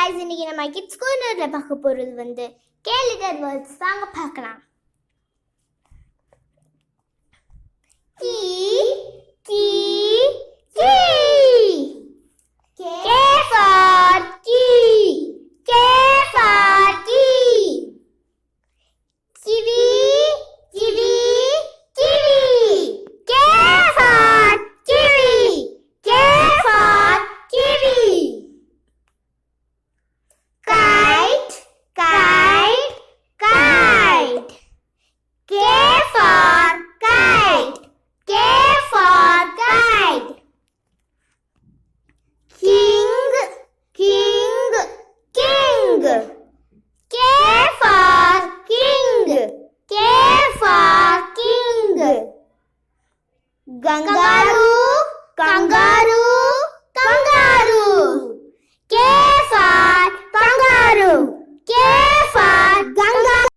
guys, இன்னைக்கு நம்ம kids கார்னர்ல பார்க்க போறது வந்து கேலிட்டர் வேர்ட்ஸ் வாங்க பார்க்கலாம். Key key key K for key, K for key. Kiwi, kiwi, kiwi. K for kiwi, K for kiwi. Kite, kite, kite. K for kite, K for kite. King, king, king. K for king, K for king. Kangaroo, kangaroo.